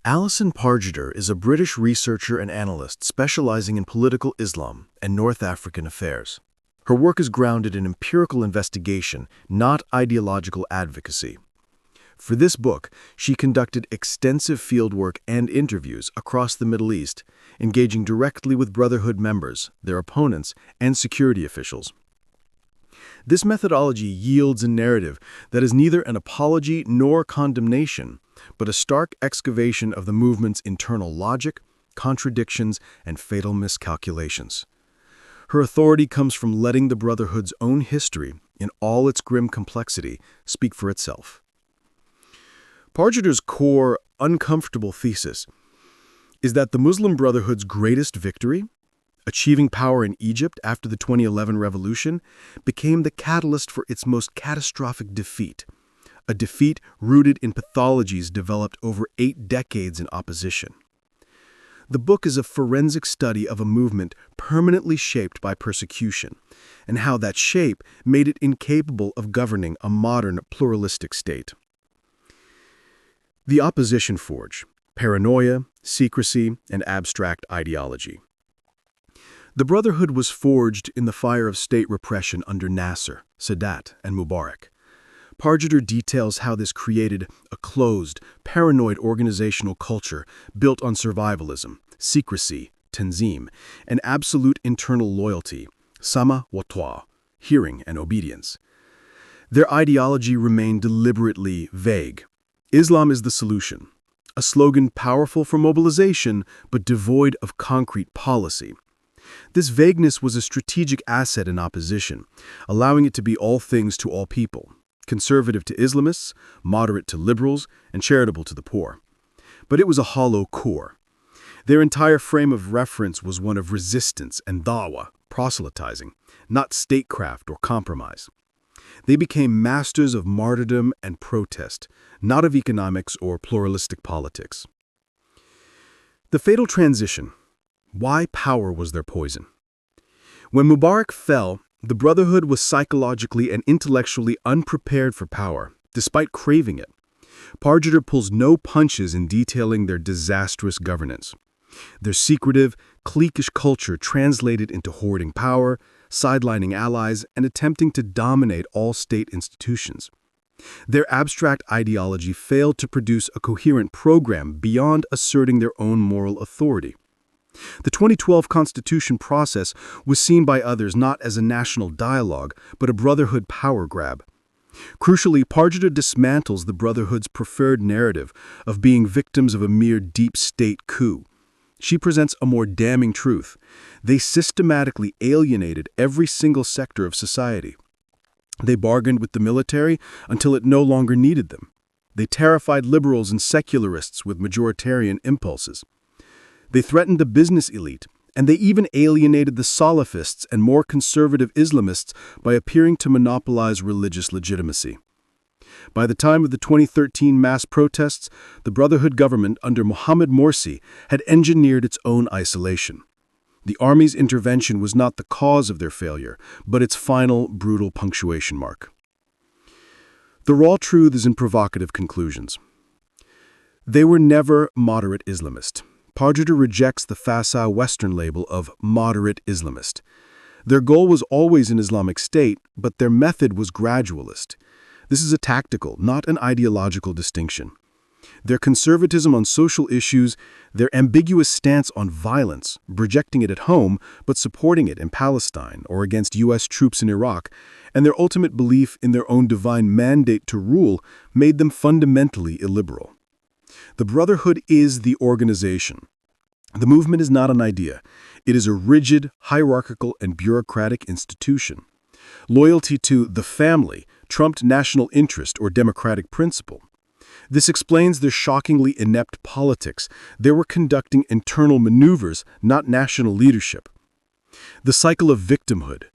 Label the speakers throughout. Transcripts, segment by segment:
Speaker 1: Alison Pargeter is a British researcher and analyst specializing in political Islam and North African affairs. Her work is grounded in empirical investigation, not ideological advocacy. For this book, she conducted extensive fieldwork and interviews across the Middle East, engaging directly with Brotherhood members, their opponents, and security officials. This methodology yields a narrative that is neither an apology nor condemnation, but a stark excavation of the movement's internal logic, contradictions, and fatal miscalculations. Her authority comes from letting the Brotherhood's own history, in all its grim complexity, speak for itself. Pargeter's core, uncomfortable thesis is that the Muslim Brotherhood's greatest victory, achieving power in Egypt after the 2011 revolution, became the catalyst for its most catastrophic defeat, a defeat rooted in pathologies developed over 8 decades in opposition. The book is a forensic study of a movement permanently shaped by persecution, and how that shape made it incapable of governing a modern pluralistic state. The opposition forge: paranoia, secrecy, and abstract ideology. The Brotherhood was forged in the fire of state repression under Nasser, Sadat, and Mubarak. Pargeter details how this created a closed, paranoid organizational culture built on survivalism, secrecy, tanzim, and absolute internal loyalty, sama wa ta'a, hearing and obedience. Their ideology remained deliberately vague. Islam is the solution, a slogan powerful for mobilization but devoid of concrete policy. This vagueness was a strategic asset in opposition, allowing it to be all things to all people, conservative to Islamists, moderate to liberals, and charitable to the poor. But it was a hollow core. Their entire frame of reference was one of resistance and da'wah, proselytizing, not statecraft or compromise. They became masters of martyrdom and protest, not of economics or pluralistic politics. The fatal transition. Why power was their poison? When Mubarak fell, the Brotherhood was psychologically and intellectually unprepared for power, despite craving it. Pargeter pulls no punches in detailing their disastrous governance. Their secretive, cliquish culture translated into hoarding power, sidelining allies, and attempting to dominate all state institutions. Their abstract ideology failed to produce a coherent program beyond asserting their own moral authority. The 2012 constitution process was seen by others not as a national dialogue, but a Brotherhood power grab. Crucially, Pargeter dismantles the Brotherhood's preferred narrative of being victims of a mere deep state coup. She presents a more damning truth. They systematically alienated every single sector of society. They bargained with the military until it no longer needed them. They terrified liberals and secularists with majoritarian impulses. They threatened the business elite, and they even alienated the Salafists and more conservative Islamists by appearing to monopolize religious legitimacy. By the time of the 2013 mass protests, the Brotherhood government under Mohamed Morsi had engineered its own isolation. The army's intervention was not the cause of their failure, but its final, brutal punctuation mark. The raw truth is in provocative conclusions. They were never moderate Islamist. Pargeter rejects the facile Western label of moderate Islamist. Their goal was always an Islamic state, but their method was gradualist. This is a tactical, not an ideological distinction. Their conservatism on social issues, their ambiguous stance on violence, rejecting it at home but supporting it in Palestine or against U.S. troops in Iraq, and their ultimate belief in their own divine mandate to rule made them fundamentally illiberal. The Brotherhood is the organization. The movement is not an idea. It is a rigid, hierarchical, and bureaucratic institution. Loyalty to the family trumped national interest or democratic principle. This explains their shockingly inept politics. They were conducting internal maneuvers, not national leadership. The cycle of victimhood.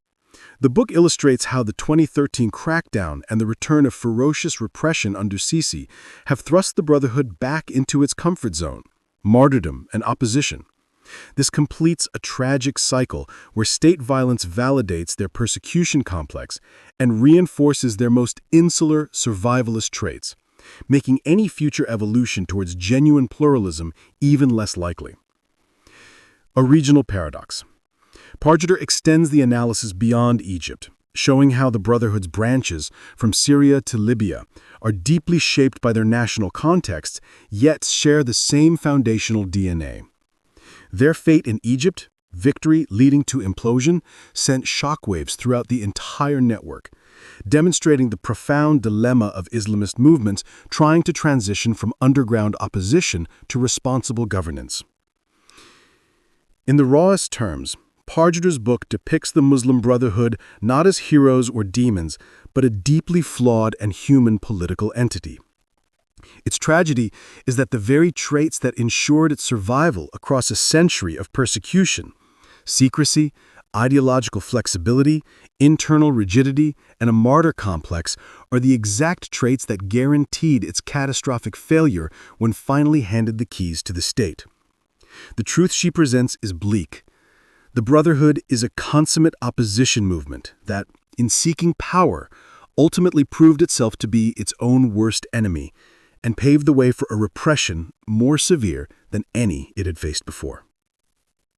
Speaker 1: The book illustrates how the 2013 crackdown and the return of ferocious repression under Sisi have thrust the Brotherhood back into its comfort zone, martyrdom and opposition. This completes a tragic cycle where state violence validates their persecution complex and reinforces their most insular survivalist traits: making any future evolution towards genuine pluralism even less likely. A regional paradox. Pargeter extends the analysis beyond Egypt, showing how the Brotherhood's branches, from Syria to Libya, are deeply shaped by their national context, yet share the same foundational DNA. Their fate in Egypt, victory leading to implosion, sent shockwaves throughout the entire network, demonstrating the profound dilemma of Islamist movements trying to transition from underground opposition to responsible governance. In the rawest terms, Pargeter's book depicts the Muslim Brotherhood not as heroes or demons, but a deeply flawed and human political entity. Its tragedy is that the very traits that ensured its survival across a century of persecution — secrecy, ideological flexibility, internal rigidity, and a martyr complex — are the exact traits that guaranteed its catastrophic failure when finally handed the keys to the state. The truth she presents is bleak. The Brotherhood is a consummate opposition movement that, in seeking power, ultimately proved itself to be its own worst enemy and paved the way for a repression more severe than any it had faced before.